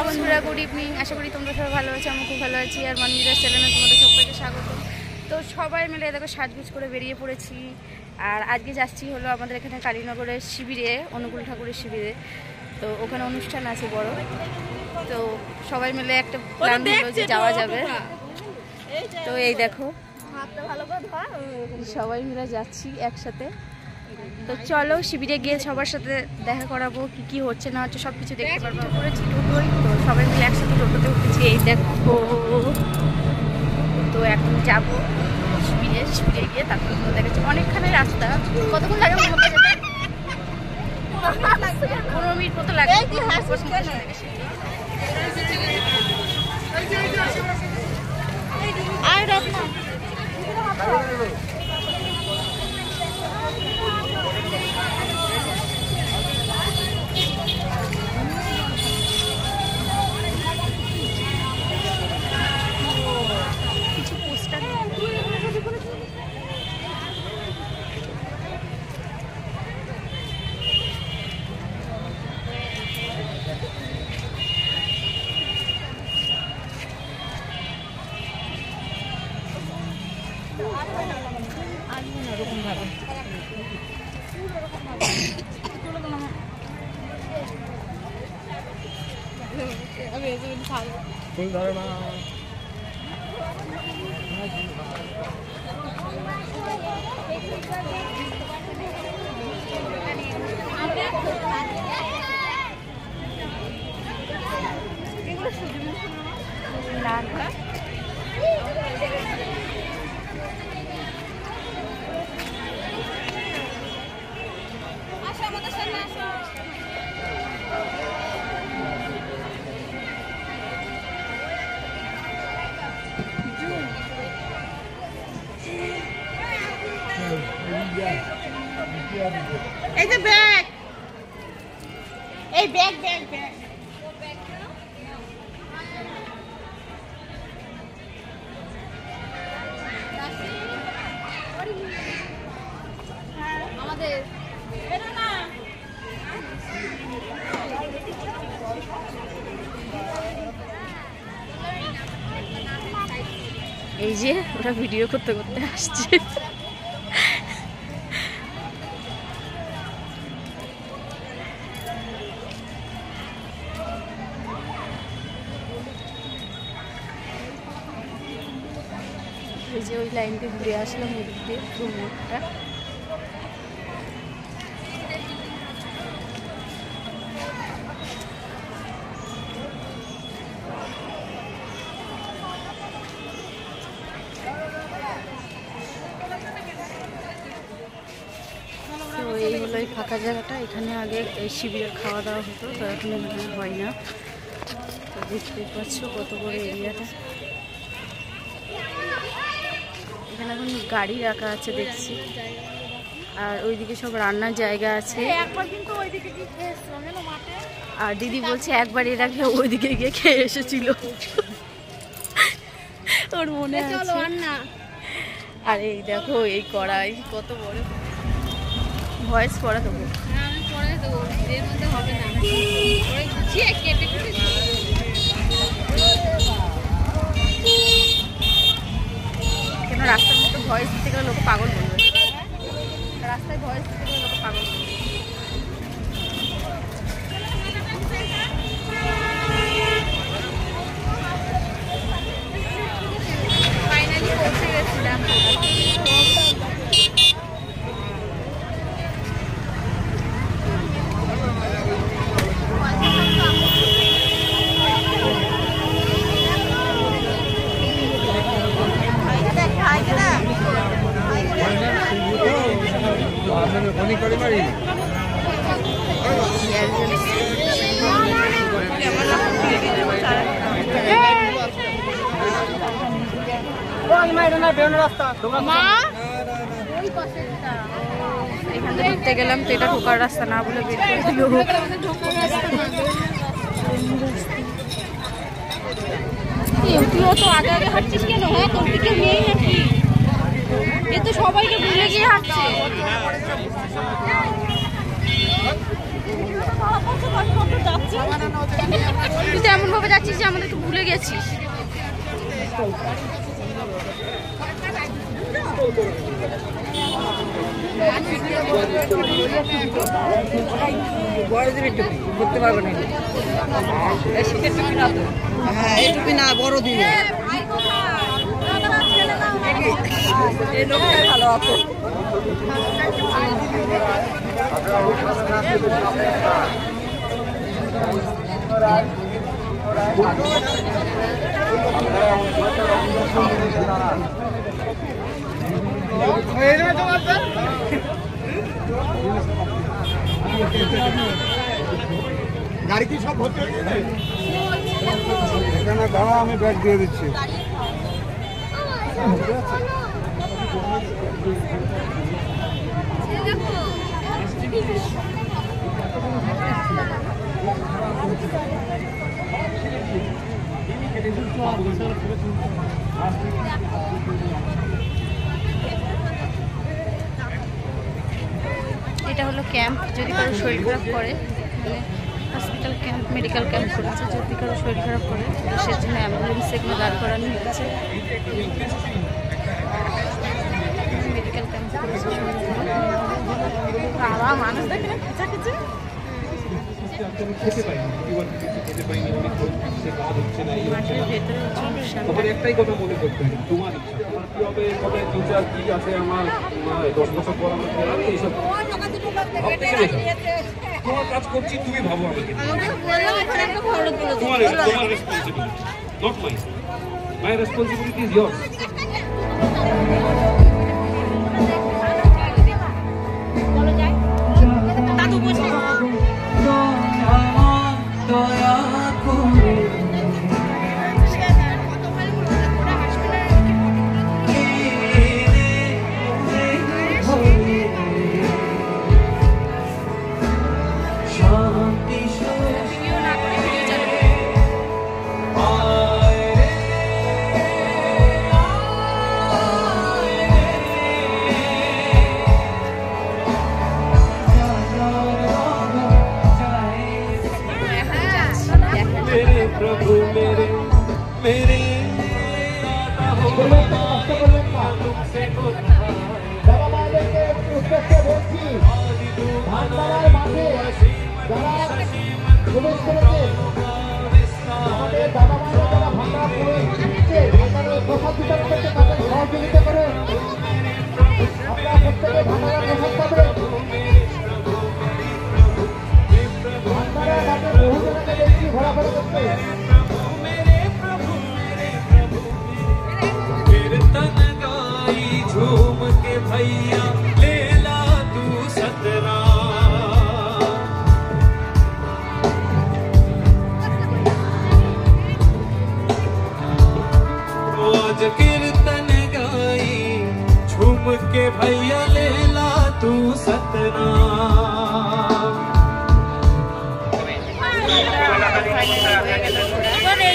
বন্ধুরা good evening, আশা করি তোমরা সবাই ভালো আছো। আমি খুব ভালো আছি। আর মনমিরাজ চ্যানেলে তোমাদের সবাইকে স্বাগত। তো সবাই মিলে দেখো সাজগুজ করে বেরিয়ে পড়েছি। আর আজকে যাচ্ছি হলো আমাদের এখানে কালীনগরের শিবিরে, অনুকূল ঠাকুরের শিবিরে। তো ওখানে অনুষ্ঠান আছে বড়। তো সবাই মিলে একটা প্ল্যান হলো যে যাওয়া যাবে। তো এই দেখো সবাই মিলে যাচ্ছি একসাথে। তো চলো শিবিরে গিয়ে সবার সাথে দেখা করাবো, কি কি হচ্ছে না হচ্ছে সব কিছু দেখতে পারবো। করেছি টোটোই, তো সবাই মিলে একসাথে টোটোতে উঠেছি। এই দেখো, তো এখন যাবো শিবিরে গিয়ে তারপর দেখাচ্ছি অনেকখানি রাস্তা। কতক্ষণ লাগে মনে হয় যেতে? 15 মিনিট মতো লাগে। ফুল ধরে না এই যে ব্যাগ, এই ব্যাগ ব্যাগ ব্যাগ আমাদের এই যে ওরা ভিডিও করতে করতে আসছে। এই যে ওই লাইনটা ঘুরে আসলাম এদিক দিয়ে পুরো মোড়টা। তো এই হলো এই ফাঁকা জায়গাটা, এখানে আগে এই শিবিরের খাওয়া দাওয়া হতো, তো এখন এখানে হয় না। তো দেখতে পাচ্ছ কত বড় এরিয়াটা। এখানে এখন গাড়ি রাখা আছে দেখছি, আর ওইদিকে সব রান্নার জায়গা আছে। আর দিদি বলছে একবার এর আগে ওইদিকে গিয়ে খেয়ে এসেছিল, ওর মনে আছে। আর এই দেখো এই কড়াই কত বড়। ভয়েস পড়া দেবো, কেন রাস্তার মধ্যে ভয়েস দিতে গেলে লোক পাগল বলবে। রাস্তায় ভয়েস দিতে গেলে লোক পাগল বলবে। ফাইনালি পৌঁছে গেছিলাম। এখানে ঢুকতে গেলাম তো এটা ঢোকার রাস্তা না বলে বের করে দিল। তুইও তো আগে আগে হাঁটছিস কেন? হ্যাঁ তোর দিকে নেই নাকি? এ তো সবাইকে ভুলে গিয়ে হাঁটছে। তুই তো এমন চাপে যাচ্ছিস যে আমাদের একটু ভুলে গেছিস। বড়দের টুপি করতে পারবে না, হ্যাঁ এই টুপি না বড় দিয়ে এই লোকটাই ভালো আছে। গাড়ি কি সব ভর্তি হয়ে গেছে? এখানে দাঁড়া, আমি ব্যাগ দিয়ে দিচ্ছি। এটা হলো ক্যাম্প, যদি কারো শরীর খারাপ করে, হসপিটাল ক্যাম্প, মেডিকেল ক্যাম্প করেছে, যদি কারো শরীর খারাপ করে সে জন্য অ্যাম্বুলেন্স এগুলো দাঁড় করানো হচ্ছে। মেডিকেল ক্যাম্প করেছে মানুষ দেখে না খিচাখিচি। মাঠের ভেতরে একটাই কথা মনে করতে হবে, তোমার কি হবে, কবে ফিউচার কি আছে, আমার 10 বছর পর আমার এইসব তোমার কাজ করছি, তুমি ভাবো আমাকে, তোমার responsibility, not mine. My responsibility is yours. प्रभु मेरे मेरे झूम के भैया ले ला तू सतना, आज कीर्तन गाई झूम के भैया ले ला तू सतना। এখানে